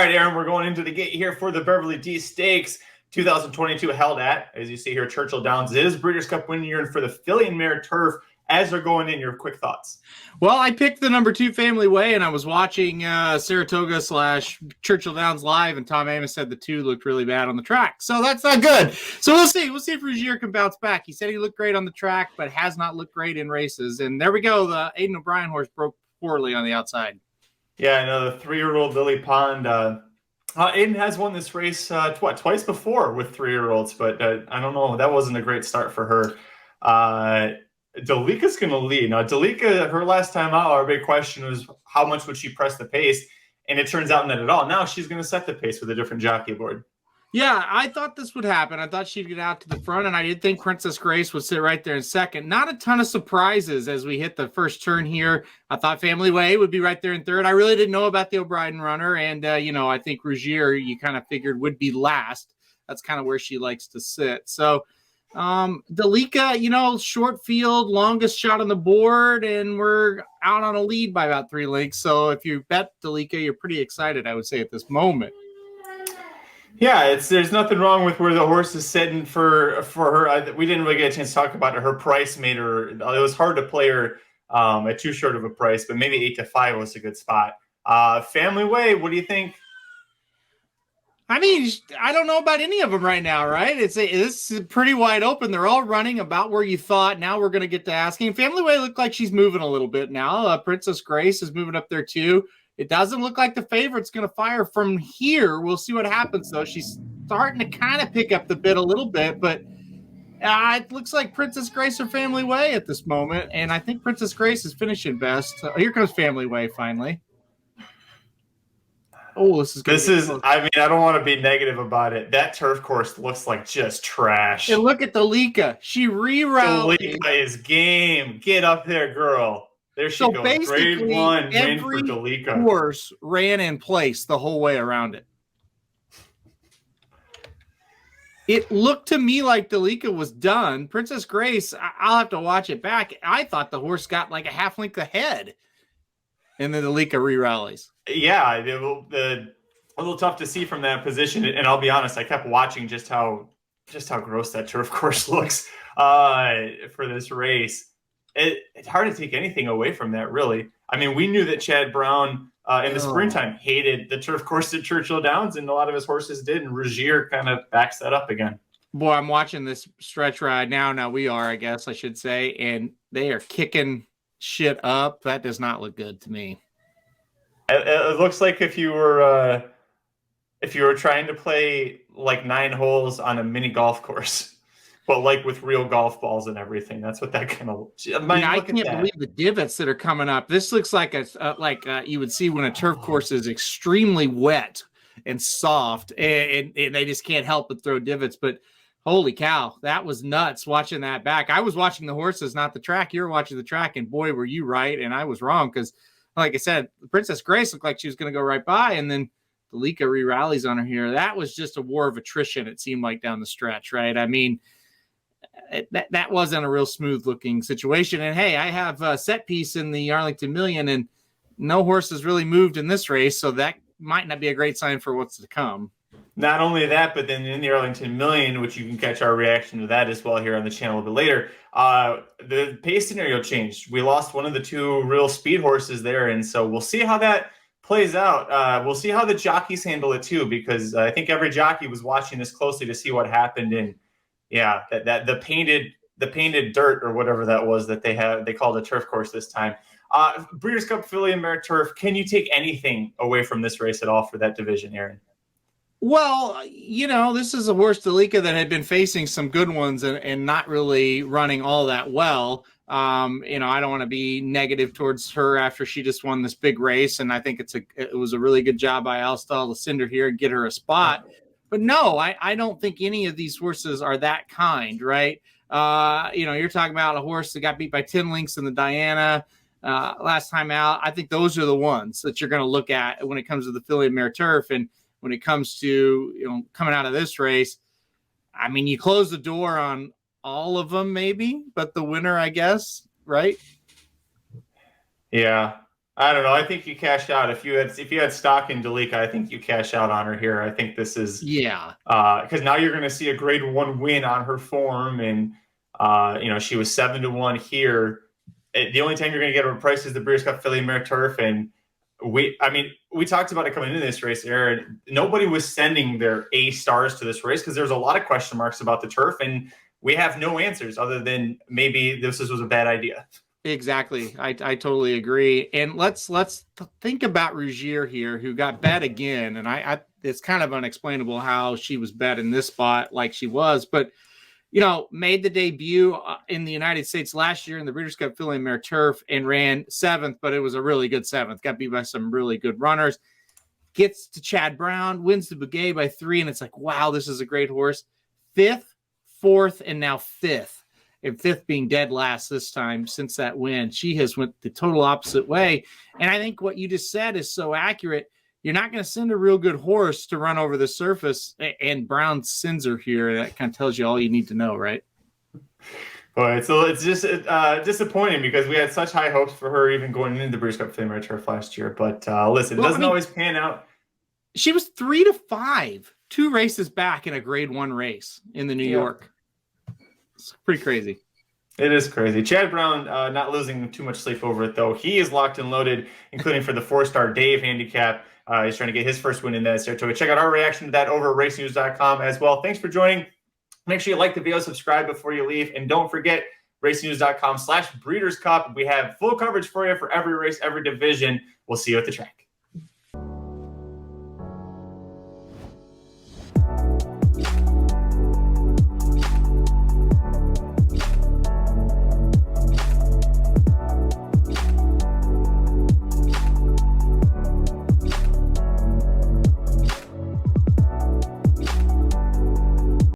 right, Aaron, we're going into the gate here for the Beverly D Stakes 2022 held at, as you see here, Churchill Downs. It is Breeders' Cup winning year, and for the filly and mare turf, as they're going in, your quick thoughts. Well, I picked the number 2 Family Way, and I was watching Saratoga / Churchill Downs live, and Tom Amos said the 2 looked really bad on the track. So that's not good. So we'll see. We'll see if Rozier can bounce back. He said he looked great on the track, but has not looked great in races. And there we go. The Aidan O'Brien horse broke poorly on the outside. Yeah, I know the 3-year-old Lily Pond. Aidan has won this race twice before with 3-year-olds, but I don't know. That wasn't a great start for her. Dalika's going to lead. Now, Dalika, her last time out, our big question was how much would she press the pace? And it turns out not at all. Now she's going to set the pace with a different jockey aboard. Yeah, I thought this would happen. I thought she'd get out to the front, and I did think Princess Grace would sit right there in second. Not a ton of surprises as we hit the first turn here. I thought Family Way would be right there in third. I really didn't know about the O'Brien runner, and, I think Rozier, you kind of figured, would be last. That's kind of where she likes to sit. So, Dalika, short field, longest shot on the board, and we're out on a lead by about 3 lengths. So if you bet Dalika, you're pretty excited, I would say, at this moment. Yeah, there's nothing wrong with where the horse is sitting for her. We didn't really get a chance to talk about it. Her price made her. It was hard to play her at too short of a price, but maybe 8-5 was a good spot. Family Way, what do you think? I mean, I don't know about any of them right now, right? It's pretty wide open. They're all running about where you thought. Now we're going to get to asking. Family Way looked like she's moving a little bit now. Princess Grace is moving up there too. It doesn't look like the favorite's going to fire from here. We'll see what happens, though. She's starting to kind of pick up the bit a little bit, but it looks like Princess Grace or Family Way at this moment, and I think Princess Grace is finishing best. Here comes Family Way finally. Oh, I don't want to be negative about it. That turf course looks like just trash. And look at Dalika. She rerouted. Dalika is game. Get up there, girl. There she goes. Grade 1 win for Dalika. Every horse ran in place the whole way around it. It looked to me like Dalika was done. Princess Grace, I'll have to watch it back. I thought the horse got like a half length ahead. And then Dalika re-rallies. Yeah, a little tough to see from that position. And I'll be honest, I kept watching just how gross that turf course looks for this race. It's hard to take anything away from that, really. I mean, we knew that Chad Brown in the springtime hated the turf course at Churchill Downs, and a lot of his horses did, and Rozier kind of backs that up again. Boy, I'm watching this stretch ride now. Now we are, I guess I should say, and they are kicking shit up. That does not look good to me. It looks like if you were trying to play like 9 holes on a mini golf course. But like with real golf balls and everything, that's what that kind of. I can't believe the divots that are coming up. This looks like you would see when a turf course is extremely wet and soft, and they just can't help but throw divots. But holy cow, that was nuts watching that back. I was watching the horses, not the track. You were watching the track, and boy, were you right, and I was wrong because, like I said, Princess Grace looked like she was going to go right by, and then Dalika re-rallies on her here. That was just a war of attrition. It seemed like down the stretch, right? I mean. That wasn't a real smooth looking situation. And hey, I have a set piece in the Arlington Million, and no horse has really moved in this race, so that might not be a great sign for what's to come. Not only that, but then in the Arlington Million, which you can catch our reaction to that as well here on the channel a bit later, the pace scenario changed. We lost one of the 2 real speed horses there, and so we'll see how that plays out. We'll see how the jockeys handle it too, because I think every jockey was watching this closely to see what happened. And yeah, that the painted dirt or whatever that was that they called a turf course this time. Breeders' Cup Filly and Mare Turf. Can you take anything away from this race at all for that division, Aaron? Well, this is a horse, Dalika, that had been facing some good ones and not really running all that well. I don't want to be negative towards her after she just won this big race, and I think it was a really good job by Alistal Lucinda here and get her a spot. But no, I don't think any of these horses are that kind, right? You're talking about a horse that got beat by 10 lengths in the Diana last time out. I think those are the ones that you're going to look at when it comes to the Filly and Mare Turf. And when it comes to, coming out of this race, I mean, you close the door on all of them maybe, but the winner, I guess, right? Yeah. I don't know. I think you cash out if you had stock in Dalika. I think you cash out on her here. I think this is because now you're going to see a grade 1 win on her form, and she was 7-1 here. The only time you're going to get her price is the Breeders' Cup Filly Mare Turf, and we talked about it coming into this race, Aaron. Nobody was sending their A stars to this race because there's a lot of question marks about the turf, and we have no answers other than maybe this was a bad idea. Exactly. I totally agree. And let's think about Rougier here, who got bet again. And it's kind of unexplainable how she was bet in this spot like she was, but made the debut in the United States last year in the Breeders' Cup Filly Mare Turf and ran 7th, but it was a really good 7th. Got beat by some really good runners. Gets to Chad Brown, wins the Bunge by 3, and it's like, wow, this is a great horse. 5th, 4th, and now 5th. And 5th being dead last this time since that win. She has went the total opposite way. And I think what you just said is so accurate. You're not going to send a real good horse to run over the surface, and Brown sends her here. That kind of tells you all you need to know, right? Boy, it's just disappointing because we had such high hopes for her even going into the Breeders' Cup Filly Mare Turf last year. But listen, it doesn't always pan out. She was 3-5, 2 races back in a grade 1 race in the New York. It's pretty crazy. It is crazy. Chad Brown not losing too much sleep over it, though. He is locked and loaded, including for the 4-star Dave handicap. He's trying to get his first win in that Saratoga. Check out our reaction to that over at racenews.com as well. Thanks for joining. Make sure you like the video, subscribe before you leave, and don't forget racenews.com/Breeders' Cup. We have full coverage for you for every race, every division. We'll see you at the track.